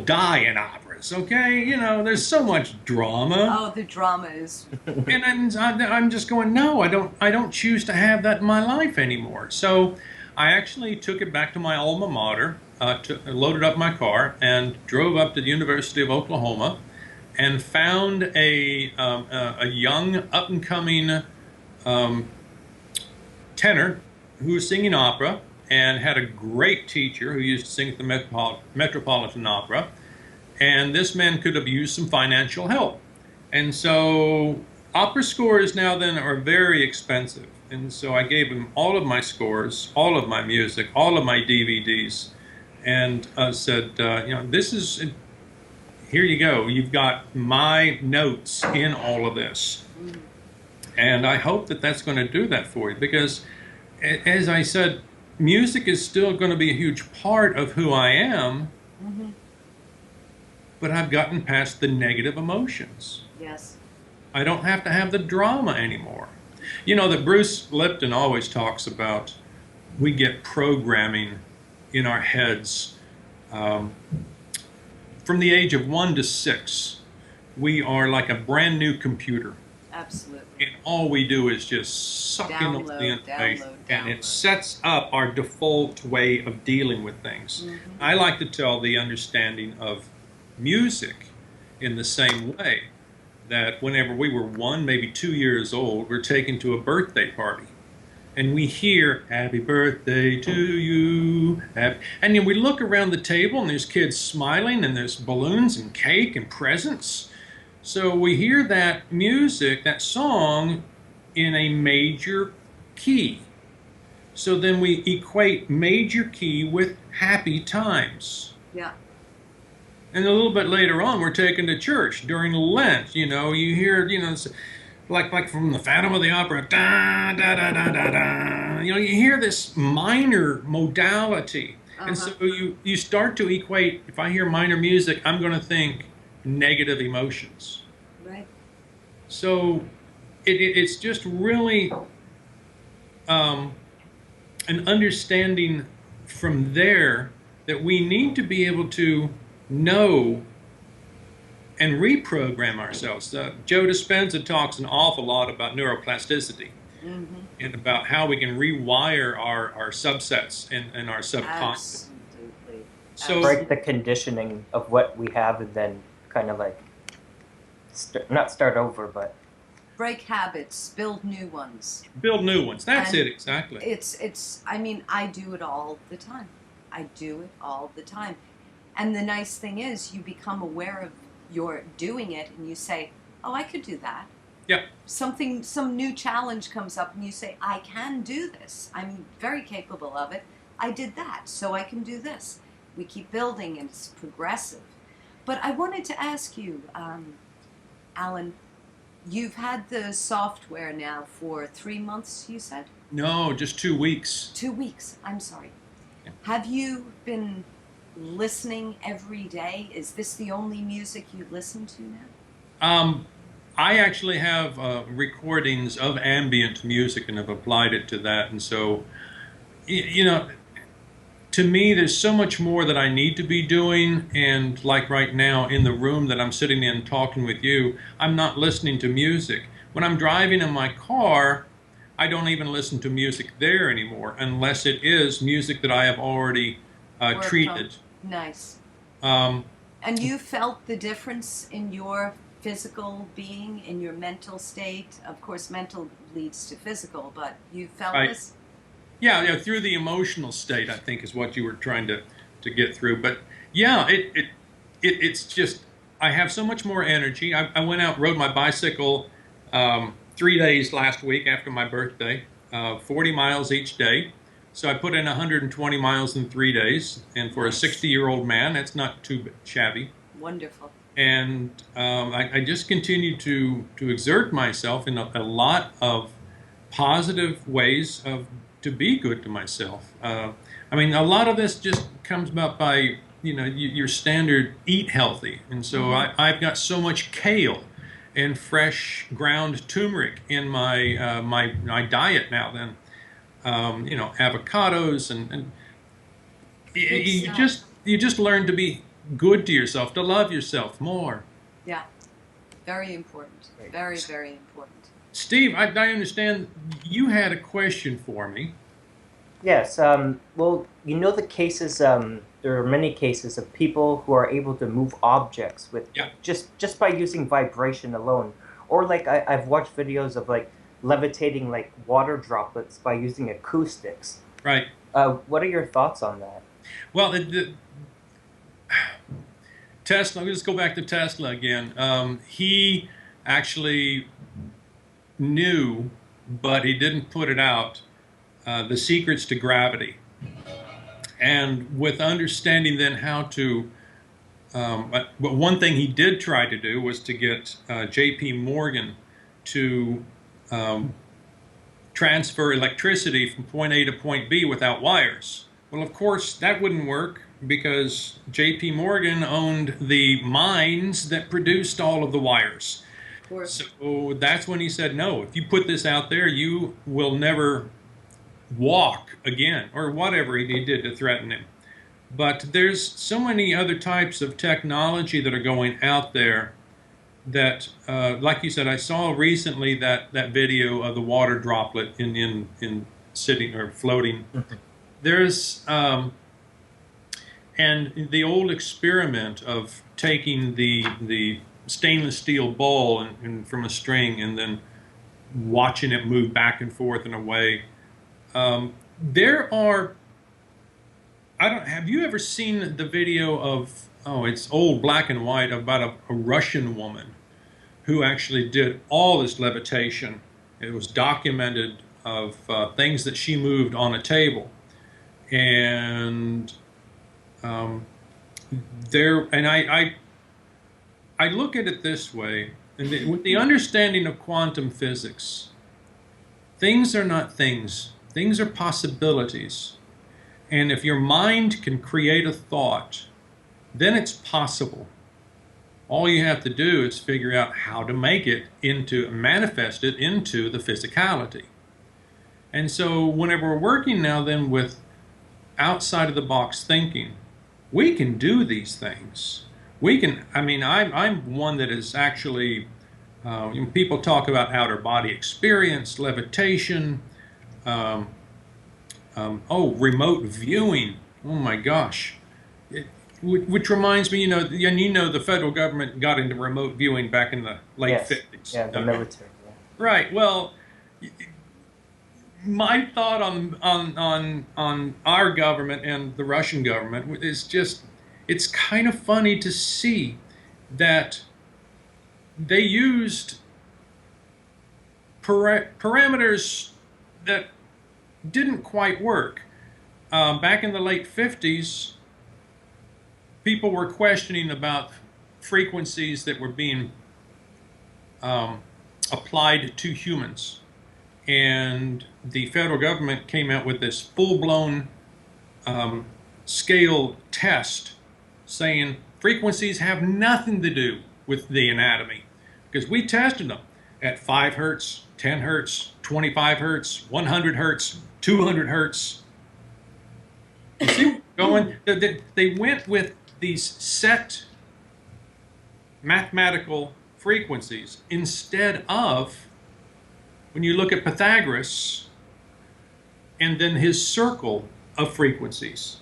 die in operas, okay? You know, there's so much drama. Oh, the drama is. And I'm just going, no, I don't choose to have that in my life anymore. So I actually took it back to my alma mater, loaded up my car, and drove up to the University of Oklahoma, and found a young, up-and-coming tenor who was singing opera, and had a great teacher who used to sing at the Metropolitan Opera. And this man could have used some financial help. And so opera scores now then are very expensive. And so I gave him all of my scores, all of my music, all of my DVDs, and said, here you go. You've got my notes in all of this. And I hope that that's going to do that for you, because, as I said, music is still going to be a huge part of who I am, but I've gotten past the negative emotions. Yes. I don't have to have the drama anymore. You know that Bruce Lipton always talks about, we get programming in our heads. From the age of 1 to 6, we are like a brand new computer. Absolutely. And all we do is just suck in all the information, and it sets up our default way of dealing with things. I like to tell the understanding of music in the same way, that whenever we were 1, maybe 2 years old, we're taken to a birthday party, and we hear "Happy Birthday to you," and then we look around the table, and there's kids smiling, and there's balloons and cake and presents. So we hear that music, that song, in a major key. So then we equate major key with happy times. Yeah. And a little bit later on, we're taken to church during Lent. You know, you hear, like from the Phantom of the Opera, da da da da da da. You know, you hear this minor modality, and so you start to equate. If I hear minor music, I'm going to think negative emotions. Right. So it's just really an understanding from there that we need to be able to know and reprogram ourselves. Joe Dispenza talks an awful lot about neuroplasticity and about how we can rewire our subsets and our subconscious. Absolutely. So Break the conditioning of what we have, and then kind of like not start over, but break habits, build new ones. build new ones. That's And it, exactly. It's I mean, I do it all the time. I do it all the time. And the nice thing is you become aware of you're doing it, and you say, "Oh, I could do that." Yeah. Some new challenge comes up, and you say, "I can do this. I'm very capable of it. I did that, so I can do this." We keep building, and it's progressive. But I wanted to ask you, Alan, you've had the software now for 3 months, you said? No, just 2 weeks. 2 weeks, I'm sorry. Yeah. Have you been listening every day? Is this the only music you listen to now? I actually have recordings of ambient music and have applied it to that. And so, you know, to me, there's so much more that I need to be doing. And like right now in the room that I'm sitting in talking with you, I'm not listening to music. When I'm driving in my car, I don't even listen to music there anymore, unless it is music that I have already treated. Nice. Um, And you felt the difference in your physical being, in your mental state? Of course, mental leads to physical, but you felt Right. this? Yeah, through the emotional state, I think, is what you were trying to get through. But yeah, it's just, I have so much more energy. I went out, rode my bicycle 3 days last week after my birthday, 40 miles each day. So I put in 120 miles in 3 days, and for a 60-year-old man, that's not too shabby. Wonderful. And I just continue to exert myself in a lot of positive ways to be good to myself. I mean, a lot of this just comes about by, your standard eat healthy. And so I've got so much kale and fresh ground turmeric in my my diet now. Then, avocados and you just learn to be good to yourself, to love yourself more. Yeah, very important. Very, very important. Steve, I understand you had a question for me. Yes. Well, the cases. There are many cases of people who are able to move objects with just by using vibration alone, or like I've watched videos of like levitating like water droplets by using acoustics. Right. What are your thoughts on that? Well, Tesla. Let's go back to Tesla again. He actually knew, but he didn't put it out, the secrets to gravity. And with understanding then how to, but one thing he did try to do was to get J.P. Morgan to transfer electricity from point A to point B without wires. Well, of course, that wouldn't work because J.P. Morgan owned the mines that produced all of the wires. Of course. So that's when he said, no, if you put this out there, you will never walk again, or whatever he did to threaten him. But there's so many other types of technology that are going out there that, like you said, I saw recently that video of the water droplet in sitting or floating. There's and the old experiment of taking the stainless steel ball and from a string and then watching it move back and forth in a way. There are, have you ever seen the video of, it's old black and white, about a Russian woman who actually did all this levitation. It was documented of things that she moved on a table. And I look at it this way, and with the understanding of quantum physics, things are not things. Things are possibilities. And if your mind can create a thought, then it's possible. All you have to do is figure out how to make it manifest it into the physicality. And so whenever we're working now then with outside of the box thinking, we can do these things. We can, I'm one that is actually, people talk about outer body experience, levitation, remote viewing. Oh my gosh. Which reminds me, the federal government got into remote viewing back in the late 50s. Yeah, the military. Yeah. Right. Well, my thought on our government and the Russian government is just, it's kind of funny to see that they used parameters that didn't quite work. Back in the late 50s, people were questioning about frequencies that were being applied to humans. And the federal government came out with this full-blown scale test saying frequencies have nothing to do with the anatomy. Because we tested them at 5 hertz, 10 hertz, 25 hertz, 100 hertz, 200 hertz. You see where I'm going? They went with these set mathematical frequencies instead of, when you look at Pythagoras and then his circle of frequencies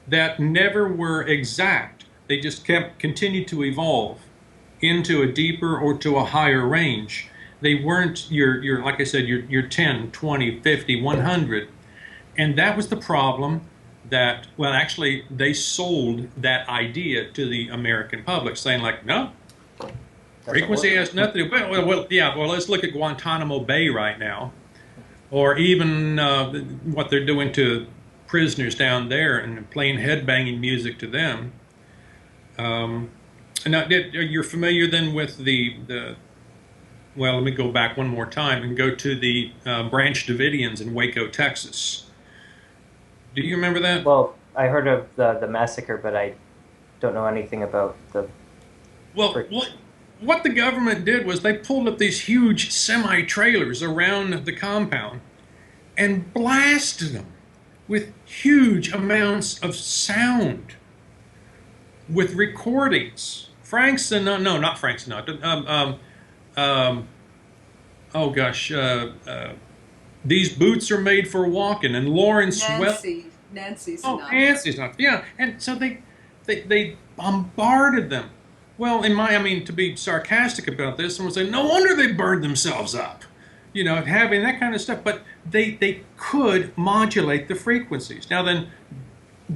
that never were exact. They just continued to evolve into a deeper or to a higher range. They weren't your like I said, your 10, 20, 50, 100. And that was the problem that, well, actually, they sold that idea to the American public, saying like, no, Frequency has nothing to do. Well, let's look at Guantanamo Bay right now, or even what they're doing to prisoners down there and playing headbanging music to them. Now, you're familiar then with the well, let me go back one more time and go to the Branch Davidians in Waco, Texas. Do you remember that? Well, I heard of the massacre, but I don't know anything about the... Well, what the government did was they pulled up these huge semi-trailers around the compound and blasted them with huge amounts of sound, with recordings. Frank Sinatra, no, not Frank Sinatra. Oh gosh, these boots are made for walking, and Lawrence Nancy Sinatra. Oh, Nancy Sinatra. Yeah, and so they bombarded them. Well, to be sarcastic about this, someone would say, no wonder they burned themselves up. You know, having that kind of stuff. But they could modulate the frequencies. Now then,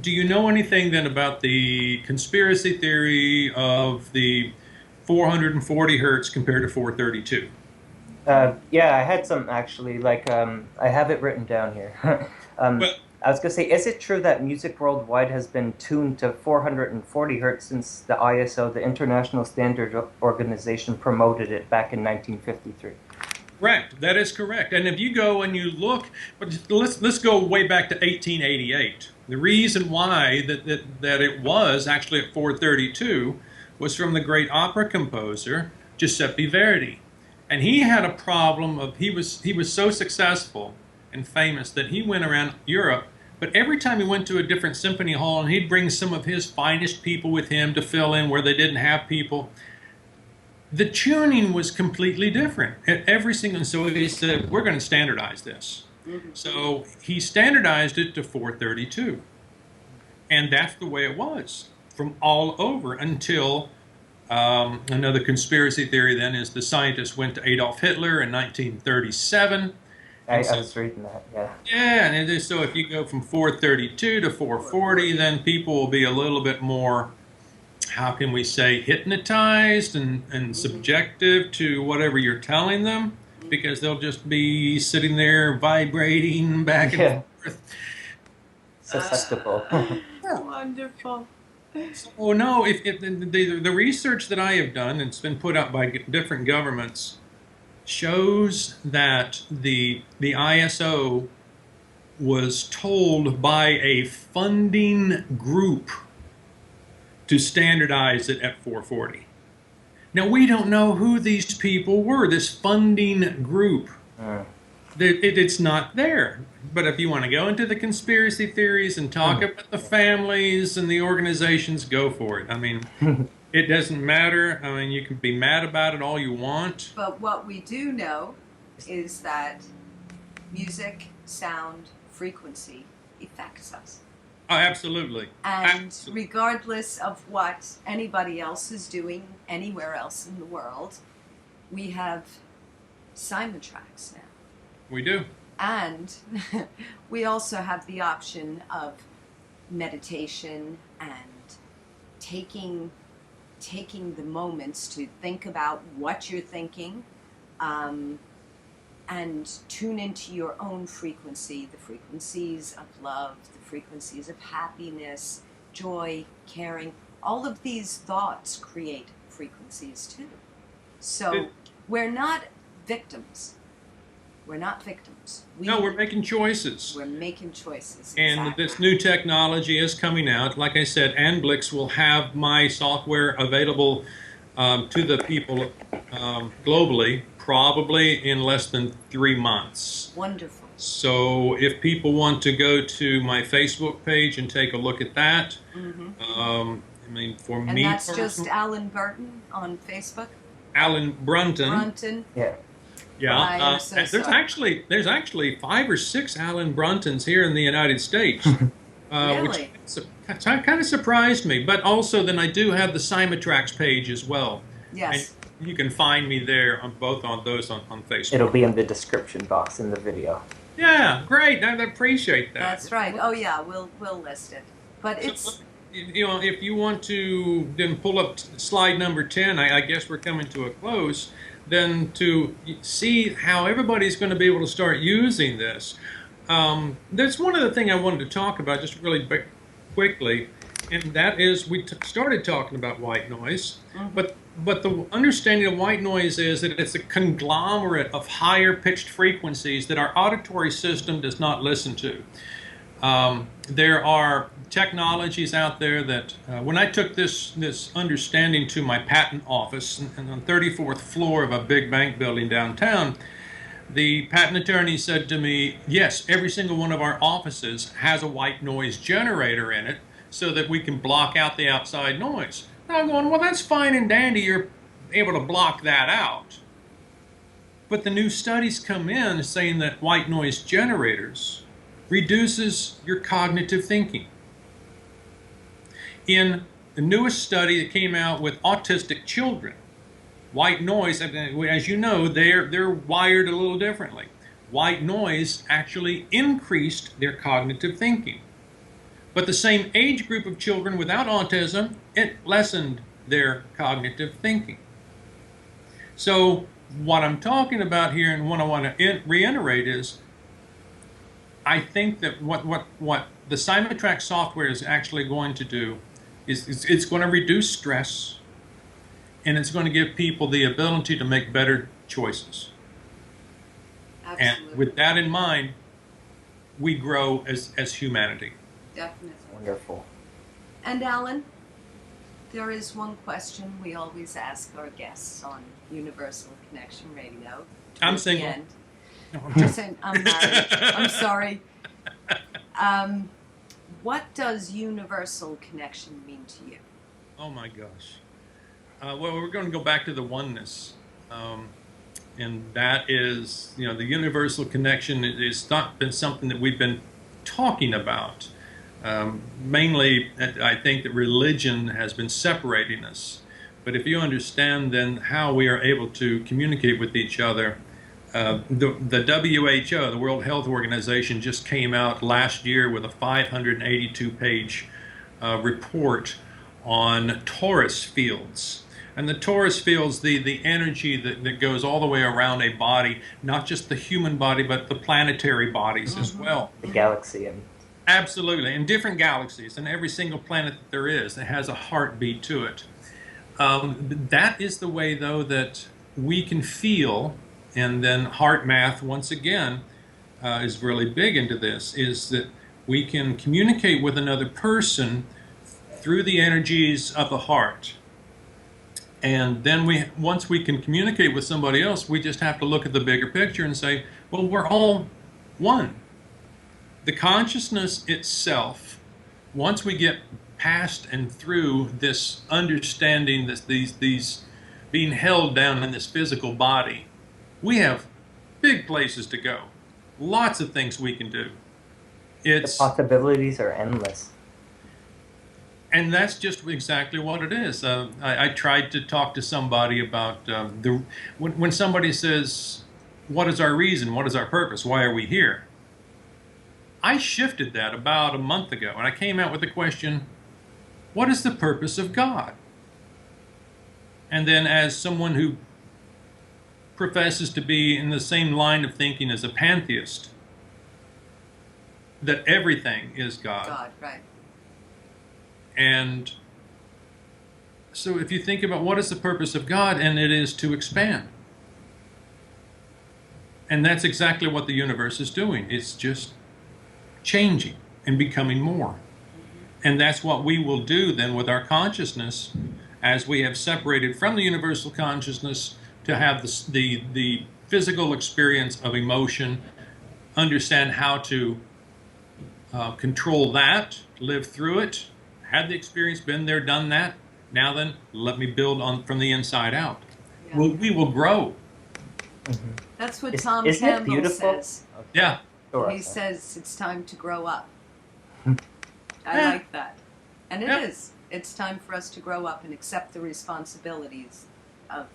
do you know anything then about the conspiracy theory of the 440 hertz compared to 432? Yeah, I had some actually. Like, I have it written down here. Well, I was going to say, is it true that music worldwide has been tuned to 440 hertz since the ISO, the International Standard Organization, promoted it back in 1953? Correct. That is correct. And if you go and you look, but let's go way back to 1888. The reason why that it was actually at 432 was from the great opera composer Giuseppe Verdi, and he had a problem of he was so successful and famous that he went around Europe, but every time he went to a different symphony hall and he'd bring some of his finest people with him to fill in where they didn't have people, the tuning was completely different at every single. So he said, we're going to standardize this. So he standardized it to 432, and that's the way it was from all over until another conspiracy theory then is the scientists went to Adolf Hitler in 1937. I was reading that, yeah. Yeah, and so if you go from 432 to 440, then people will be a little bit more, how can we say, hypnotized and subjective to whatever you're telling them, because they'll just be sitting there vibrating back and forth. Susceptible. Wonderful. So no, if the research that I have done, and it's been put out by different governments, shows that the ISO was told by a funding group to standardize it at 440. Now, we don't know who these people were, this funding group. It's not there. But if you want to go into the conspiracy theories and talk about the families and the organizations, go for it. I mean, it doesn't matter. I mean, you can be mad about it all you want. But what we do know is that music, sound, frequency affects us. Oh, absolutely. And Absolutely. regardless of what anybody else is doing anywhere else in the world, we have Simontracks now. We do. And we also have the option of meditation and taking the moments to think about what you're thinking, and tune into your own frequency, the frequencies of love, the frequencies of happiness, joy, caring. All of these thoughts create frequencies too. So we're not victims. We're not victims. We're making choices. We're making choices. And exactly. this new technology is coming out. Like I said, Anblix will have my software available to the people globally, probably in less than 3 months. Wonderful. So if people want to go to my Facebook page and take a look at that, I mean, for me And that's personally, just Alan Burton on Facebook? Alan Brunton. Brunton? Yeah. I Yeah, am so there's actually 5 or 6 Alan Bruntons here in the United States, Really? which kind of surprised me. But also, then I do have the Simontracks page as well. Yes. And you can find me there on both on those on Facebook. It'll be in the description box in the video. Yeah, great. I appreciate that. That's right. Oh yeah, we'll list it. But if you want to then pull up slide number 10, I guess we're coming to a close, then to see how everybody's going to be able to start using this. There's one other thing I wanted to talk about just really quickly, and that is we started talking about white noise, but the understanding of white noise is that it's a conglomerate of higher pitched frequencies that our auditory system does not listen to. There are technologies out there that when I took this understanding to my patent office on the 34th floor of a big bank building downtown, the patent attorney said to me, yes, every single one of our offices has a white noise generator in it so that we can block out the outside noise. And I'm going, well, that's fine and dandy, you're able to block that out. But the new studies come in saying that white noise generators reduces your cognitive thinking. In the newest study that came out with autistic children, white noise, as you know, they're wired a little differently. White noise actually increased their cognitive thinking. But the same age group of children without autism, it lessened their cognitive thinking. So what I'm talking about here and what I want to reiterate is I think that what the Simutrack software is actually going to do is it's going to reduce stress, and it's going to give people the ability to make better choices. Absolutely. And with that in mind, we grow as humanity. Definitely. Wonderful. And Alan, there is one question we always ask our guests on Universal Connection Radio. I'm towards the single. end. No, I'm Just saying, I'm married. I'm sorry. What does universal connection mean to you? Oh my gosh. Well, we're going to go back to the oneness. And that is, the universal connection is not been something that we've been talking about. Mainly, I think that religion has been separating us. But if you understand then how we are able to communicate with each other, the WHO, the World Health Organization, just came out last year with a 582-page report on torus fields. And the torus fields, the energy that goes all the way around a body, not just the human body, but the planetary bodies as well. The galaxy. And Absolutely, in different galaxies, and every single planet that there is, it has a heartbeat to it. That is the way, though, that we can feel, and then heart math, once again, is really big into this, is that we can communicate with another person through the energies of the heart. And then once we can communicate with somebody else, we just have to look at the bigger picture and say, well, we're all one. The consciousness itself, once we get past and through this understanding, these being held down in this physical body, we have big places to go. Lots of things we can do. the possibilities are endless. And that's just exactly what it is. I tried to talk to somebody about when somebody says, what is our reason? What is our purpose? Why are we here? I shifted that about a month ago, and I came out with the question, what is the purpose of God? And then as someone who professes to be in the same line of thinking as a pantheist, that everything is God. God, right. And so if you think about what is the purpose of God, and it is to expand. And that's exactly what the universe is doing. It's just changing and becoming more. And that's what we will do then with our consciousness as we have separated from the universal consciousness to have the physical experience of emotion, understand how to control that, live through it, had the experience, been there, done that. Now then, let me build on from the inside out. Yeah. We will grow. Mm-hmm. That's what Tom Isn't it Campbell beautiful? says. Okay. Yeah. Sure. He says it's time to grow up. Hmm. I Yeah. like that. And it Yeah. is. It's time for us to grow up and accept the responsibilities of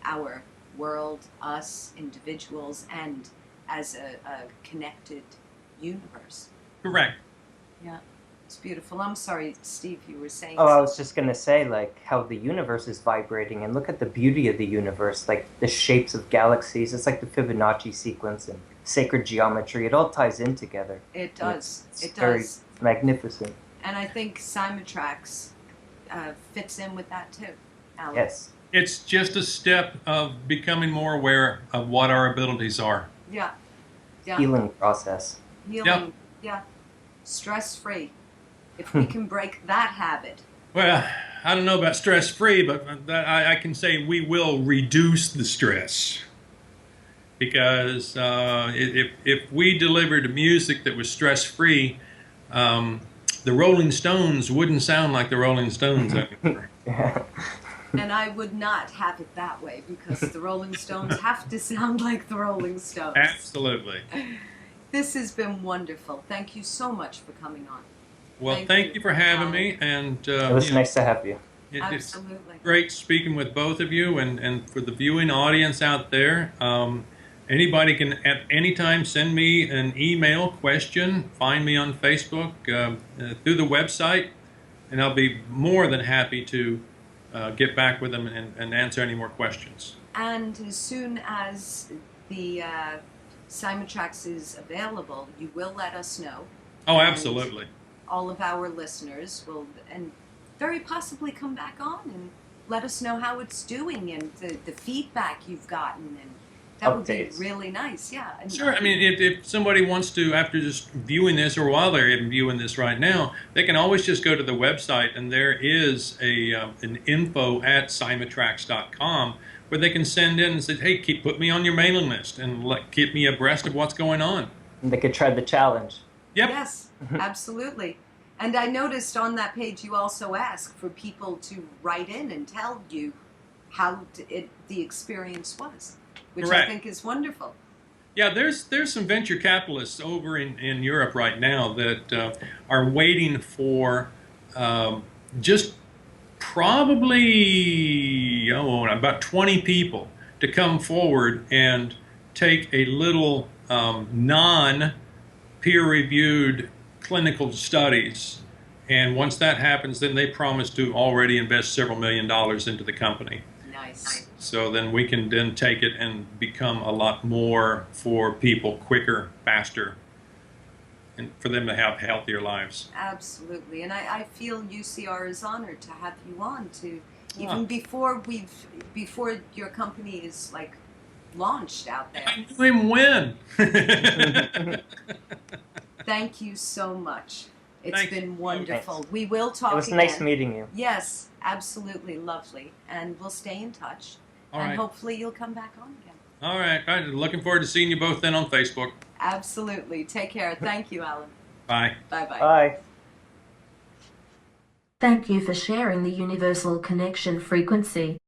our world, us, individuals, and as a connected universe. Correct. Yeah. It's beautiful. I'm sorry, Steve, you were saying Oh, I something. was just gonna say, like, how the universe is vibrating, and look at the beauty of the universe, like the shapes of galaxies. It's like the Fibonacci sequence and sacred geometry. It all ties in together. It does. It's It very does. magnificent. And I think Cymatrax fits in with that too, Alan. Yes. It's just a step of becoming more aware of what our abilities are. Yeah. Yeah. Healing process. Healing. Yep. Yeah. Stress-free. If we can break that habit. Well, I don't know about stress-free, but I can say we will reduce the stress. Because if we delivered music that was stress-free, the Rolling Stones wouldn't sound like the Rolling Stones anymore. Yeah. And I would not have it that way, because the Rolling Stones have to sound like the Rolling Stones. Absolutely. This has been wonderful. Thank you so much for coming on. Well, thank you for having me, and It was nice to have you. it's Absolutely. great speaking with both of you, and for the viewing audience out there. Anybody can at any time send me an email question, find me on Facebook, through the website, and I'll be more than happy to get back with them and answer any more questions. And as soon as the Cymatrax is available, you will let us know. Oh, absolutely. All of our listeners will, and very possibly come back on and let us know how it's doing and the feedback you've gotten, and that would be Updates. really nice. Yeah. And Sure. I mean, if somebody wants to, after just viewing this, or while they're even viewing this right now, they can always just go to the website, and there is an info@cymatrax.com where they can send in and say, hey, put me on your mailing list and keep me abreast of what's going on. And they could try the challenge. Yep. Yes, absolutely. And I noticed on that page you also ask for people to write in and tell you how the experience was, which Correct. I think is wonderful. Yeah, there's some venture capitalists over in Europe right now that are waiting for just probably about 20 people to come forward and take a little non-peer-reviewed clinical studies. And once that happens, then they promise to already invest several $1 million into the company. Nice. So then we can then take it and become a lot more for people quicker, faster, and for them to have healthier lives. Absolutely. And I feel UCR is honored to have you on to even before your company is like launched out there. I knew him when. Thank you so much. It's Thanks. been wonderful. Thanks. We will talk It was again. nice meeting you. Yes, absolutely lovely. And we'll stay in touch. All and right. hopefully you'll come back on again. All right. I'm looking forward to seeing you both then on Facebook. Absolutely. Take care. Thank you, Alan. Bye. Bye-bye. Bye. Thank you for sharing the universal connection frequency.